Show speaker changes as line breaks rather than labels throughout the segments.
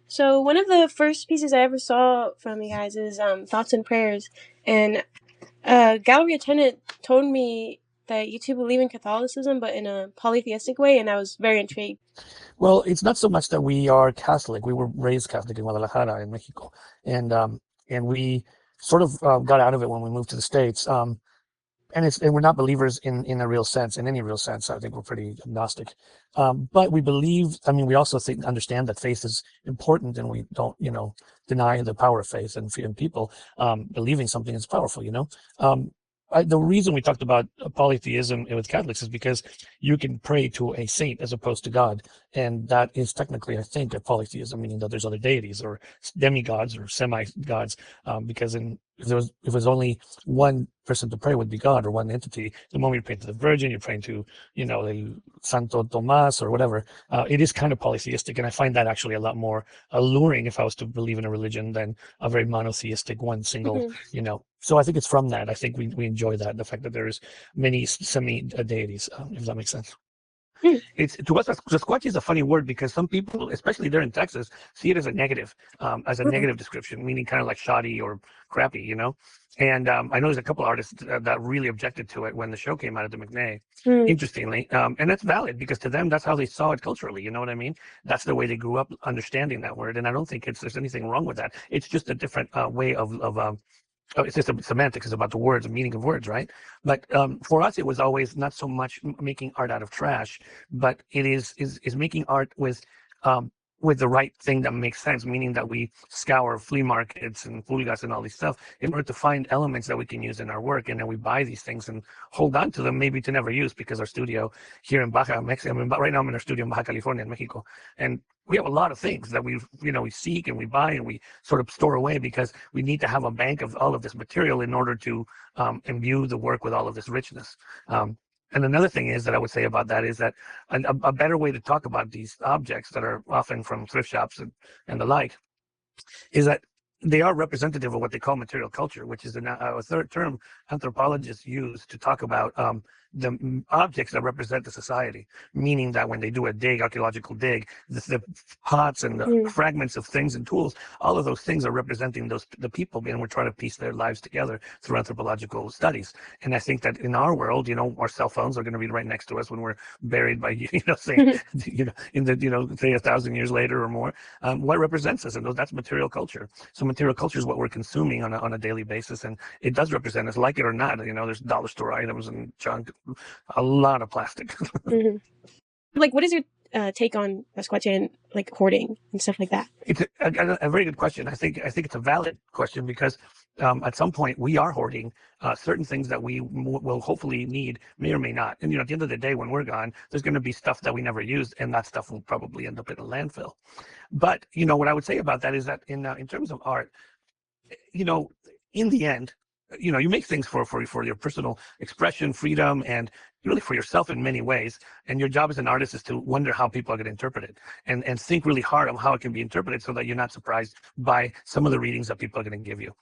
So one of the first pieces I ever saw from you guys is Thoughts and Prayers, and a gallery attendant told me that you two believe in Catholicism, but in a polytheistic way, and I was very intrigued.
Well, it's not so much that we are Catholic. We were raised Catholic in Guadalajara, in Mexico, and we sort of got out of it when we moved to the States. And we're not believers in a real sense, in any real sense. I think we're pretty agnostic. But we believe. I mean, we also understand that faith is important, and we don't, deny the power of faith and people believing something is powerful. The reason we talked about polytheism with Catholics is because you can pray to a saint as opposed to God, and that is technically, I think, a polytheism, meaning that there's other deities or demigods or semi-gods. Because if there's only one person to pray would be God or one entity. The moment you're praying to the Virgin, you're praying to, the Santo Tomas or whatever. It is kind of polytheistic, and I find that actually a lot more alluring if I was to believe in a religion than a very monotheistic one single,
Mhm.
So I think it's from that. I think we enjoy that, the fact that there's many semi deities, if that makes sense.
Mm.
It's to us, Sasquatch is a funny word because some people, especially there in Texas, see it as a
Mhm.
negative description, meaning kind of like shoddy or crappy. And I know there's a couple artists that really objected to it when the show came out at the McNay,
Mm.
interestingly. And that's valid because to them, that's how they saw it culturally. You know what I mean? That's the way they grew up understanding that word. And I don't think there's anything wrong with that. It's just a different way of it's just a semantics. It's about the words, the meaning of words, right? But for us, it was always not so much making art out of trash, but it is making art with the right thing that makes sense, meaning that we scour flea markets and pulgas and all these stuff in order to find elements that we can use in our work, and then we buy these things and hold on to them, maybe to never use, because our studio here in Baja, Mexico. I mean, right now I'm in our studio in Baja California, in Mexico, and we have a lot of things that we seek and we buy and we sort of store away because we need to have a bank of all of this material in order to imbue the work with all of this richness. And another thing is that I would say about that is that a better way to talk about these objects that are often from thrift shops and the like is that they are representative of what they call material culture, which is a third term anthropologists use to talk about the objects that represent the society, meaning that when they do a archaeological dig, the pots and the
Mm.
fragments of things and tools, all of those things are representing the people, and we're trying to piece their lives together through anthropological studies. And I think that in our world, our cell phones are going to be right next to us when we're buried by, say, in the, say 1,000 years later or more. What represents us, and that's material culture. So material culture is what we're consuming on a daily basis, and it does represent us, like it or not. There's dollar store items and junk, a lot of plastic.
Mhm. Like, what is your take on Sasquatch and like hoarding and stuff like that?
It's a very good question. I think it's a valid question because at some point we are hoarding certain things that we will hopefully need, may or may not. And at the end of the day, when we're gone, there's going to be stuff that we never used, and that stuff will probably end up in a landfill. But what I would say about that is that in terms of art, you know, in the end, you make things for your personal expression, freedom, and really for yourself in many ways. And your job as an artist is to wonder how people are going to interpret it, and think really hard on how it can be interpreted so that you're not surprised by some of the readings that people are going to give you.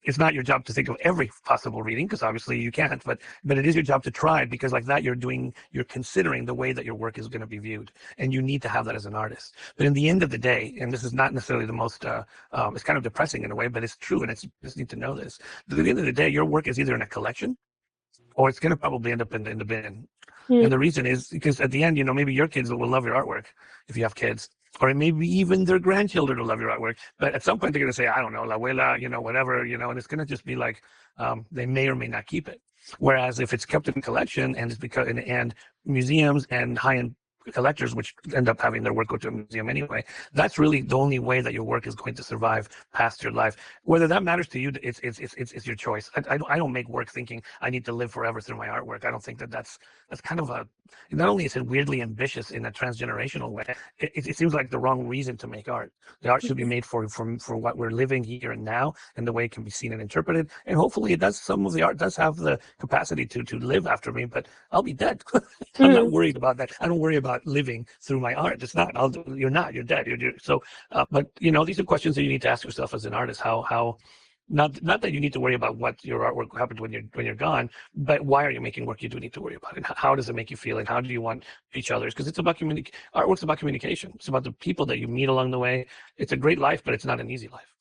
It's not your job to think of every possible reading, because obviously you can't, but it is your job to try, because like that you're considering the way that your work is going to be viewed, and you need to have that as an artist. But in the end of the day, and this is not necessarily the most it's kind of depressing in a way, but it's true, and it's just need to know this. But at the end of the day, your work is either in a collection or it's going to probably end up in the bin. And
Mm.
the reason is because at the end, maybe your kids will love your artwork if you have kids, or maybe even their grandchildren will love your artwork. But at some point, they're going to say, I don't know, la abuela, whatever, and it's going to just be like they may or may not keep it. Whereas if it's kept in collection and it's because and museums and high-end collectors, which end up having their work go to a museum anyway, that's really the only way that your work is going to survive past your life. Whether that matters to you, it's your choice. I don't make work thinking I need to live forever through my artwork. I don't think that's kind of a, not only is it weirdly ambitious in a transgenerational way, it seems like the wrong reason to make art. The art should be made for what we're living here and now, and the way it can be seen and interpreted. And hopefully it does, some of the art does have the capacity to live after me, but I'll be dead. I'm not
Mm.
worried about that. I don't worry about living through my art. It's not. You're not. You're dead. So, but these are questions that you need to ask yourself as an artist. How Not that you need to worry about what your artwork happened when you're gone, but why are you making work you do need to worry about, and how does it make you feel, and how do you want each other's? Because it's about artwork's about communication. It's about the people that you meet along the way. It's a great life, but it's not an easy life.